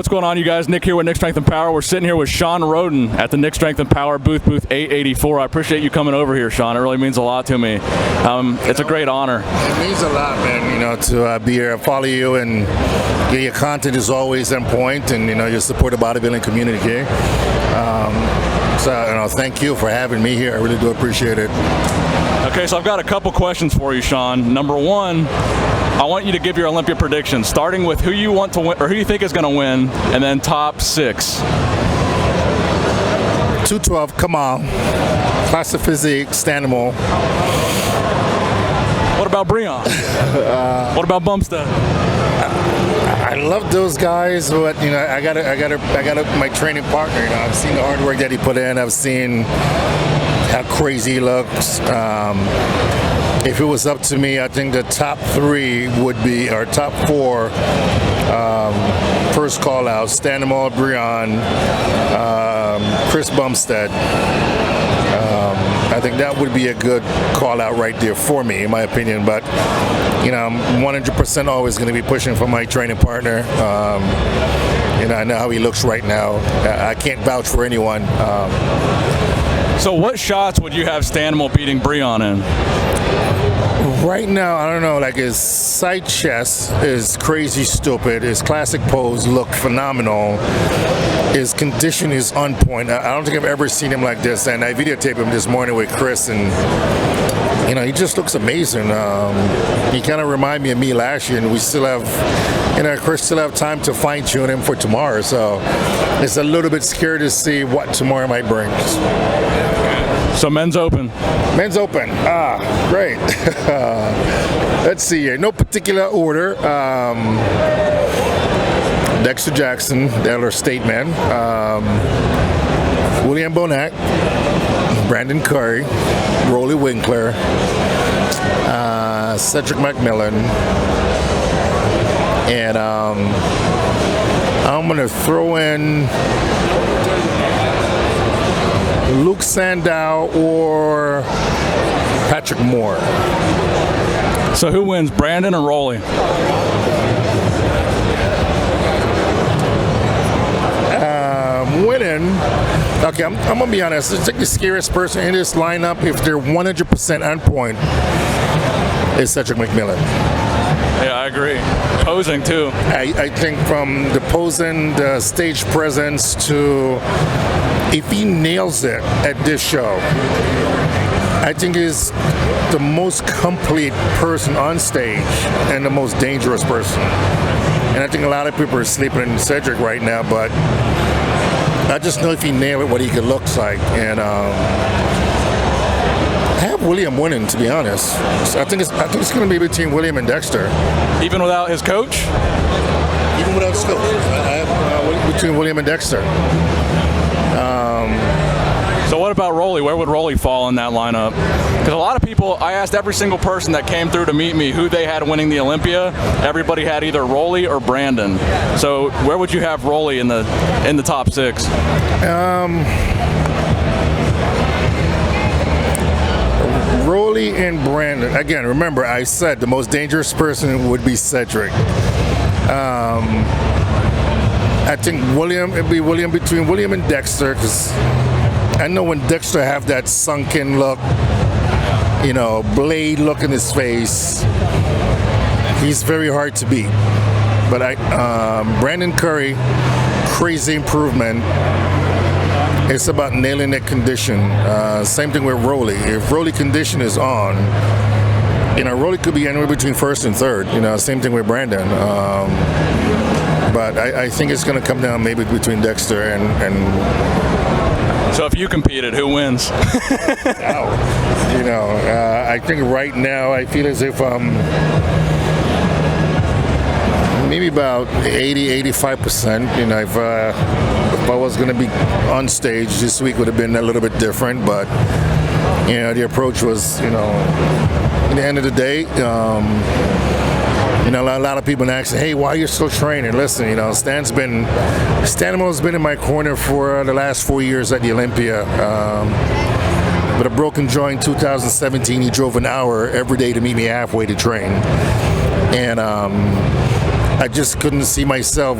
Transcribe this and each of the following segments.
What's going on, you guys? Nick here with Nick Strength and Power. We're sitting here with Shawn Rhoden at the Nick Strength and Power booth 884. I appreciate you coming over here, Shawn. It really means a lot to me. It's a great honor. It means a lot, man, to be here, follow you, and your content is always on point, and, you support the bodybuilding community here. So, thank you for having me here. I really do appreciate it. Okay, so I've got a couple questions for you, Shawn. Number one, I want you to give your Olympia predictions, starting with who you want to win, or who you think is going to win, and then top 6. 212, come on. Classic physique, Stanimal. What about Breon? What about Bumstead? I love those guys, but I got my training partner. I've seen the hard work that he put in. I've seen how crazy he looks. If it was up to me, I think the top 3 would be, or top 4, first call out: Stanimal, Breon, Chris Bumstead. I think that would be a good call out right there for me, in my opinion. But I'm 100% always going to be pushing for my training partner. I know how he looks right now. I can't vouch for anyone. So what shots would you have Stanimal beating Breon in? Right now, I don't know, like his side chest is crazy stupid. His classic pose look phenomenal. His condition is on point. I don't think I've ever seen him like this, and I videotaped him this morning with Chris, and he just looks amazing. He kind of reminded me of me last year, and we still have, Chris still have time to fine tune him for tomorrow, so it's a little bit scary to see what tomorrow might bring. So men's open. Men's open. Great. Let's see here. No particular order. Dexter Jackson, Delaware State man. William Bonac, Brandon Curry, Rolly Winkler, Cedric McMillan, and I'm going to throw in Luke Sandow or Patrick Moore. So who wins, Brandon or Rolly? Winning. Okay, I'm going to be honest. It's like the scariest person in this lineup, if they're 100% on point, is Cedric McMillan. Yeah, I agree. Posing, too. I think from the posing, the stage presence, to if he nails it at this show, I think he's the most complete person on stage and the most dangerous person. And I think a lot of people are sleeping in Cedric right now, but I just know if he nailed it, what he could look like. And I have William winning, to be honest. So I think it's going to be between William and Dexter. Even without his coach? Even without his coach. I have between William and Dexter. So what about Rolly? Where would Rolly fall in that lineup? Because a lot of people, I asked every single person that came through to meet me who they had winning the Olympia. Everybody had either Rolly or Brandon. So where would you have Rolly in the top 6? Rolly and Brandon. Again, remember I said the most dangerous person would be Cedric. I think it'd be William between William and Dexter, because I know when Dexter have that sunken look, blade look in his face, he's very hard to beat. But Brandon Curry, crazy improvement. It's about nailing that condition. Same thing with Rolly. If Rolly condition is on, Rolly could be anywhere between first and third. Same thing with Brandon. But I think it's going to come down maybe between Dexter and So if you competed, who wins? I think right now I feel as if maybe about 80-85%. If I was going to be on stage this week, would have been a little bit different. But the approach was, at the end of the day, a lot of people ask, hey, why are you still training? Listen, Stanimal's been in my corner for the last 4 years at the Olympia. With a broken jaw in 2017, he drove an hour every day to meet me halfway to train. And I just couldn't see myself,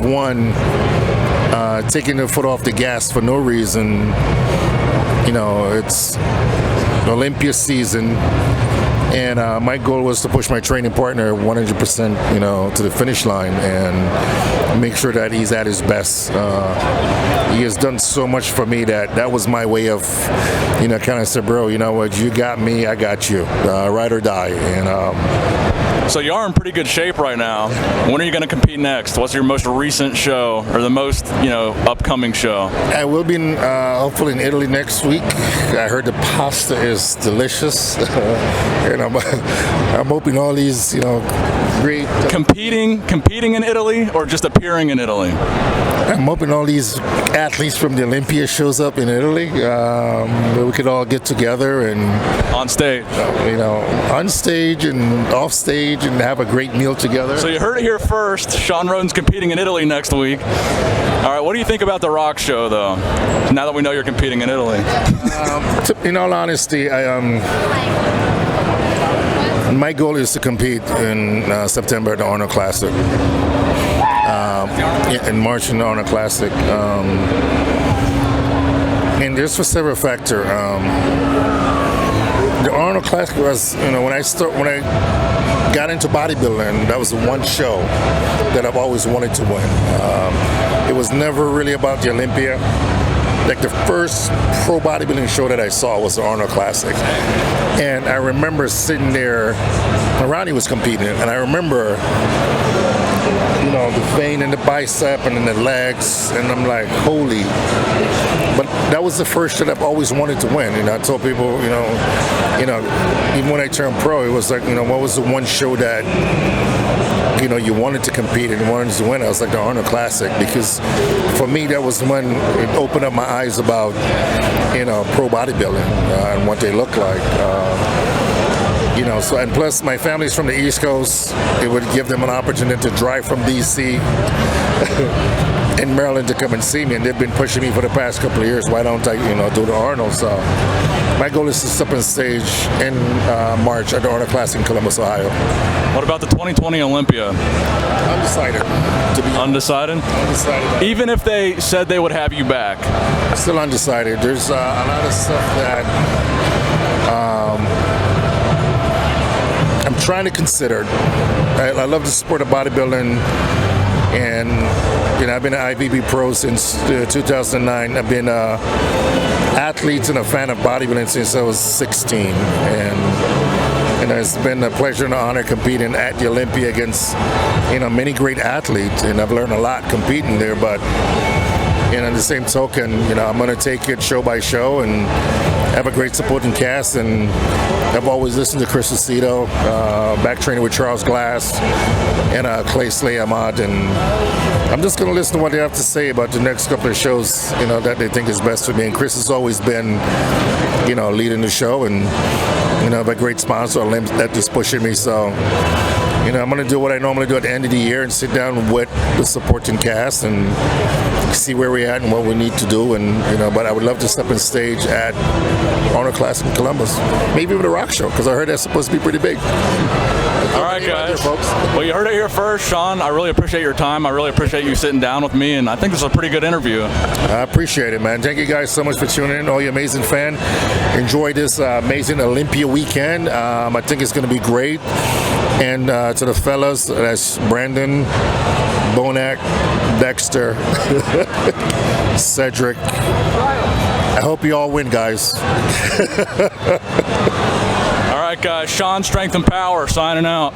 taking the foot off the gas for no reason. It's Olympia season, and my goal was to push my training partner 100%, to the finish line and make sure that he's at his best. He has done so much for me that was my way of, kind of said, bro, you know what, you got me, I got you, ride or die. And so you are in pretty good shape right now. When are you going to compete next? What's your most recent show, or the most, upcoming show? I will be hopefully in Italy next week. I heard the pasta is delicious, and I'm hoping all these, great competing in Italy, or just appearing in Italy? I'm hoping all these athletes from the Olympia shows up in Italy, where we could all get together and on stage, on stage and off stage, and have a great meal together. So you heard it here first. Shawn Rhoden's competing in Italy next week. All right, what do you think about the Rock show, though? Now that we know you're competing in Italy. In all honesty, my goal is to compete in September at the Arnold Classic. In March in the Arnold Classic. And there's for several factors. The Arnold Classic was, when I got into bodybuilding, that was the one show that I've always wanted to win. It was never really about the Olympia. Like the first pro bodybuilding show that I saw was the Arnold Classic. And I remember sitting there, Ronnie was competing, and I remember, the vein in the bicep and in the legs, and I'm like, holy. But that was the first shit I've always wanted to win. I told people, even when I turned pro, it was like, what was the one show that, you wanted to compete and wanted to win? I was like the Arnold Classic, because for me, that was when it opened up my eyes about, pro bodybuilding and what they look like. So, and plus my family's from the East Coast. It would give them an opportunity to drive from DC in Maryland to come and see me, and they've been pushing me for the past couple of years. Why don't I, do the Arnold? So my goal is to step on stage in March at the Arnold Classic in Columbus, Ohio. What about the 2020 Olympia? Undecided. To be Undecided? Undecided. Even if they said they would have you back? Still undecided. There's a lot of stuff that I'm trying to consider. I love the sport of bodybuilding, and I've been an IFBB pro since 2009. I've been an athlete and a fan of bodybuilding since I was 16, and it's been a pleasure and an honor competing at the Olympia against many great athletes, and I've learned a lot competing there. But on the same token, I'm going to take it show by show and have a great supporting cast, and I've always listened to Chris Aceto, back training with Charles Glass and Clay Slay Ahmad, and I'm just going to listen to what they have to say about the next couple of shows, that they think is best for me. And Chris has always been, leading the show, and I have a great sponsor that is pushing me. So, I'm going to do what I normally do at the end of the year and sit down with the supporting cast and see where we're at and what we need to do. And but I would love to step on stage at Arnold Classic in Columbus, maybe with a Rock show, because I heard that's supposed to be pretty big. All right, guys. Folks. Well, you heard it here first, Shawn. I really appreciate your time. I really appreciate you sitting down with me, and I think this is a pretty good interview. I appreciate it, man. Thank you guys so much for tuning in, all you amazing fans. Enjoy this amazing Olympia weekend. I think it's going to be great. And to the fellas, that's Brandon, Bonac, Dexter, Cedric. I hope you all win, guys. All right, guys. Shawn, Strength and Power, signing out.